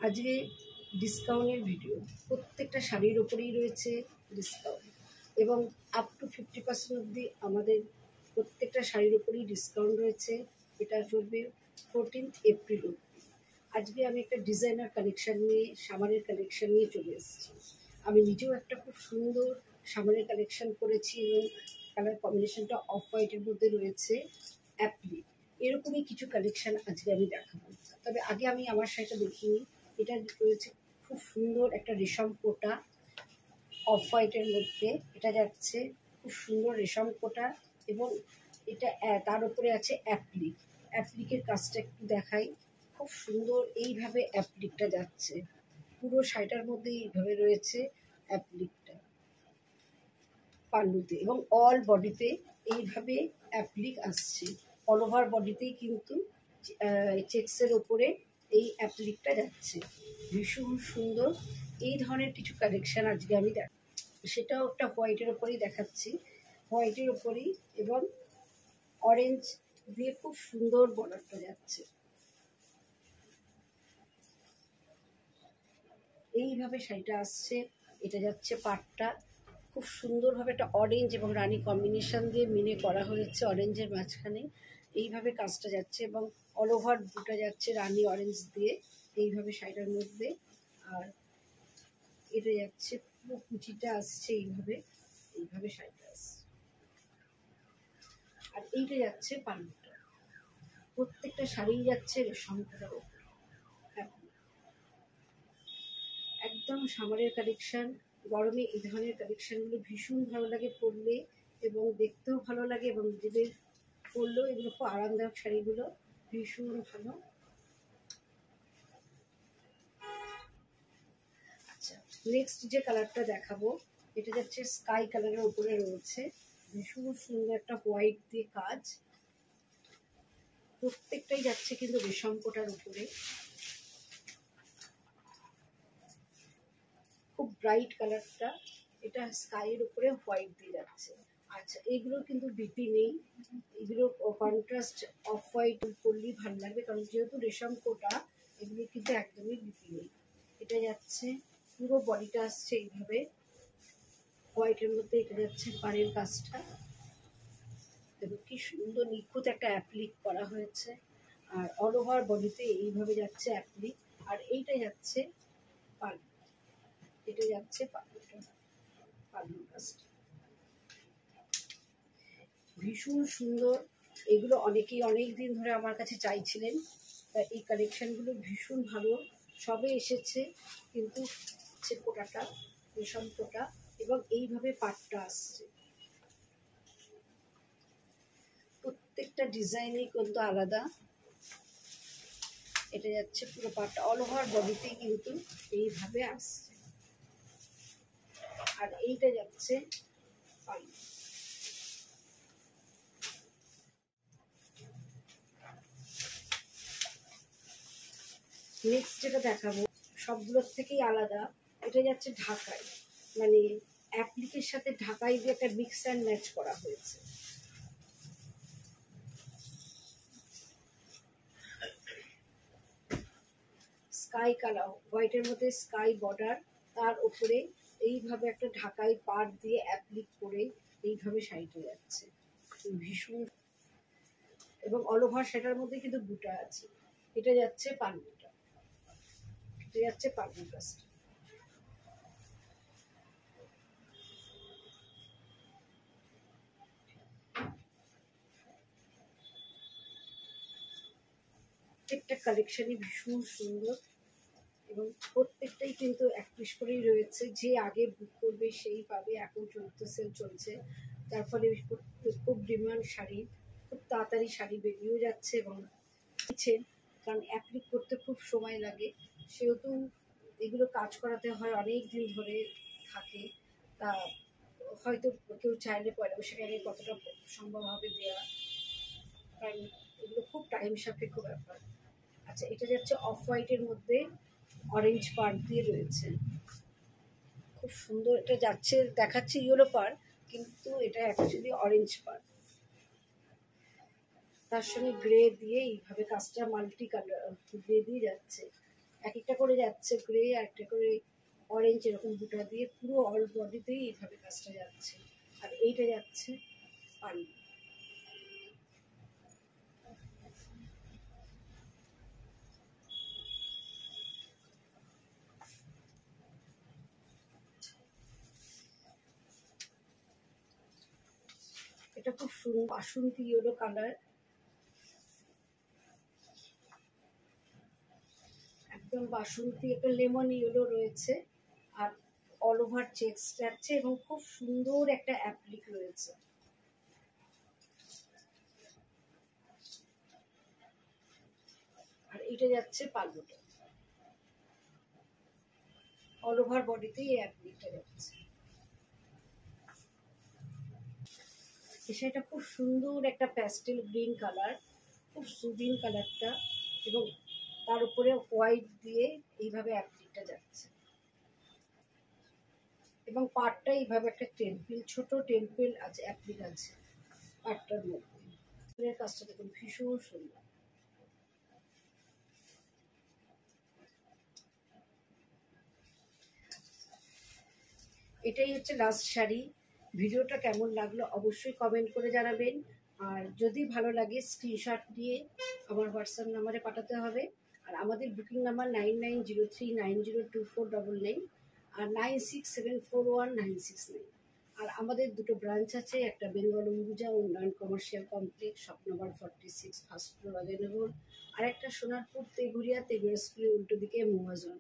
আজকে ডিসকাউন্টের ভিডিও। প্রত্যেকটা শাড়ির ওপরেই রয়েছে ডিসকাউন্ট এবং আপ টু 50% অবধি আমাদের প্রত্যেকটা শাড়ির ওপরেই ডিসকাউন্ট রয়েছে। এটা চলবে 14 এপ্রিল অবধি। আজকে আমি একটা ডিজাইনার কালেকশান নিয়ে, সামারের কালেকশান নিয়ে চলে এসেছি। আমি নিজেও একটা খুব সুন্দর সামারের কালেকশান করেছি এবং কালার কম্বিনেশনটা অফ হোয়াইটের মধ্যে রয়েছে অ্যাপ্লিক। এরকমই কিছু কালেকশান আজকে আমি দেখাবো। তবে আগে আমি আমার শাড়িটা দেখিনি। এটা রয়েছে খুব সুন্দর একটা রেশম কোটা অফ হোয়াইটের মধ্যে। এটা যাচ্ছে খুব সুন্দর রেশম কোটা এবং এটা তার উপরে আছে অ্যাপ্লিক। অ্যাপ্লিকের কাজটা একটু দেখাই। খুব সুন্দর এইভাবে অ্যাপ্লিকটা যাচ্ছে, পুরো শাড়িটার মধ্যে এইভাবে রয়েছে অ্যাপ্লিকটা পাল্লুতে এবং অল বডিতে এইভাবে অ্যাপ্লিক আসছে। অল ওভার বডিতেই কিন্তু চেক্সের ওপরে এই অ্যাপ্লিকটা যাচ্ছে। ভীষণ সুন্দর এই ধরনের কিছু কালেকশান আজকে আমি সেটাও একটা হোয়াইটের ওপরেই দেখাচ্ছি, হোয়াইটের ওপরেই এবং অরেঞ্জ দিয়ে খুব সুন্দর বর্ডারটা যাচ্ছে। এইভাবে শাড়িটা আসছে। এটা যাচ্ছে পাটটা খুব সুন্দরভাবে একটা অরেঞ্জ এবং রানী কম্বিনেশন দিয়ে মিনে করা হয়েছে অরেঞ্জের মাঝখানে। এইভাবে কাজটা যাচ্ছে এবং অল ওভার বুটা যাচ্ছে রানী অরেঞ্জ দিয়ে এইভাবে শাড়িটার মধ্যে। আর এটা যাচ্ছে পুরো কুচিটা আসছে এইভাবে, এইভাবে শাড়িটা আসছে। আর এইটা যাচ্ছে পাল্লুটা। প্রত্যেকটা শাড়ি যাচ্ছে রেশম করার ওপর। একদম সামারের কালেকশান। গরমে এই ধরনের কালেকশানগুলো ভীষণ ভালো লাগে পরলে এবং দেখতেও ভালো লাগে এবং নিজেদের পরলেও এগুলো খুব আরামদায়ক। শাড়িগুলো ভীষণ ভালো। আচ্ছা, নেক্সট যে কালারটা দেখাবো এটা যাচ্ছে স্কাই কালারের উপরে রয়েছে। ভীষণ সুন্দর একটা হোয়াইট দিয়ে কাজ। প্রত্যেকটাই যাচ্ছে কিন্তু রেশম কোটার উপরে। খুব ব্রাইট কালারটা, এটা স্কাইয়ের উপরে হোয়াইট দিয়ে যাচ্ছে। আচ্ছা, এইগুলোর কিন্তু বিপি নেই। এগুলো কন্ট্রাস্ট অফ হোয়াইট করলেই ভালো লাগবে, কারণ যেহেতু রেশম কোটা এগুলো কিন্তু একদমই বিপি নেই। এটা যাচ্ছে পুরো বডিটা আসছে এইভাবে হোয়াইটের মধ্যে। এটা যাচ্ছে পাড়ের কাজটা, দেখো কি সুন্দর নিখুঁত একটা অ্যাপ্লিক করা হয়েছে। আর অল ওভার বডিতে এইভাবে যাচ্ছে অ্যাপ্লিক। আর এইটা যাচ্ছে পাড়, এটা যাচ্ছে পাল্লুটা, পাল্লুর কাজটা ভীষণ সুন্দর। এগুলো অনেকেই অনেক দিন ধরে আমার কাছে চাইছিলেন, তাই এই কালেকশানগুলো ভীষণ ভালো। সবে এসেছে কিন্তু হচ্ছে কোটাটা রেশম কোটা এবং এইভাবে পাটটা আসছে। প্রত্যেকটা ডিজাইনই কিন্তু আলাদা। এটা যাচ্ছে পুরো পাটটা অল ওভার বডিতেই কিন্তু এইভাবে আসছে। আর এইটা যাচ্ছে পাল্লু। নেক্সট যেটা দেখাবো সবগুলোর থেকেই আলাদা, এটা যাচ্ছে ঢাকাই, মানে অ্যাপ্লিকের সাথে ঢাকাই দিয়ে একটা মিক্স অ্যান্ড ম্যাচ করা হয়েছে। স্কাই কালার হোয়াইটের মধ্যে স্কাই বর্ডার, তার উপরে এইভাবে একটা ঢাকাই পাট দিয়ে অ্যাপ্লিক করে এইভাবে শাড়িটা যাচ্ছে ভীষণ। এবং অল ওভার সেটার মধ্যে কিন্তু বুটা আছে। এটা যাচ্ছে পাল্লুটা, এটা যাচ্ছে পাল্লুর কাজটা। প্রত্যেকটা কালেকশনই ভীষণ সুন্দর এবং প্রত্যেকটাই কিন্তু 1 পিস করেই রয়েছে। যে আগে বুক করবে সেই পাবে। এখন সেল চলছে, তার ফলে খুব ডিমান্ড শাড়ি, খুব তাড়াতাড়ি শাড়ি বেরিয়েও যাচ্ছে এবং দিচ্ছেন, কারণ অ্যাপ্লিক করতে খুব সময় লাগে। সেহেতু এগুলো কাজ করাতে হয় অনেক দিন ধরে থাকে। তা হয়তো কেউ চাইলে পরে সেখানে কতটা সম্ভব হবে দেওয়া, কারণ এগুলো খুব টাইম সাপেক্ষ ব্যাপার। আচ্ছা, এটা যাচ্ছে অফ হোয়াইটের মধ্যে অরেঞ্জ পাড় দিয়ে রয়েছে, খুব সুন্দর। এটা যাচ্ছে দেখাচ্ছে ইয়েলো পাড়, কিন্তু এটা অ্যাকচুয়ালি অরেঞ্জ পাড়। তার সঙ্গে গ্রে দিয়ে এইভাবে কাজটা মাল্টি কালার গ্রে দিয়ে যাচ্ছে, এক একটা করে যাচ্ছে। যাচ্ছে গ্রে, আর একটা করে অরেঞ্জ, এরকম বুটা দিয়ে পুরো অল বডিতেই এইভাবে কাজটা যাচ্ছে। আর এইটা যাচ্ছে পাড়ি। এটা খুব সুন্দর বাসন্তী ইয়েলো কালার, একদম বাসন্তী, একটা লেমন ইয়েলো রয়েছে, আর অল ওভার চেকস যাচ্ছে এবং খুব সুন্দর একটা অ্যাপ্লিক রয়েছে। আর এটা যাচ্ছে পাল্লুটা, অল ওভার বডিতে এই অ্যাপ্লিকটা যাচ্ছে। সেটা খুব সুন্দর একটা প্যাস্টেল গ্রিন কালার, খুব সুদিন কালারটা, এবং তার উপরে হোয়াইট দিয়ে এইভাবে অ্যাপ্লিকটা যাচ্ছে। এবং পাড়টা এইভাবে একটা টেম্পল, ছোট টেম্পল আছে, অ্যাপ্লিক আছে পাড়টার মধ্যে। কাজটা দেখুন ভীষণ সুন্দর। এটাই হচ্ছে লাস্ট শাড়ি। ভিডিওটা কেমন লাগলো অবশ্যই কমেন্ট করে জানাবেন। আর যদি ভালো লাগে স্ক্রিনশট দিয়ে আমার হোয়াটসঅ্যাপ নাম্বারে পাঠাতে হবে। আর আমাদের বুকিং নাম্বার 9903902499 আর 96741969। আর আমাদের দুটো ব্রাঞ্চ আছে, একটা Bengal Ambuja Unnayan commercial complex, shop number 46, first floor, Rajanagar. আর একটা সোনারপুর তেঘুরিয়া তেঘুরিয়া স্কুলের উল্টো দিকে মহাজন।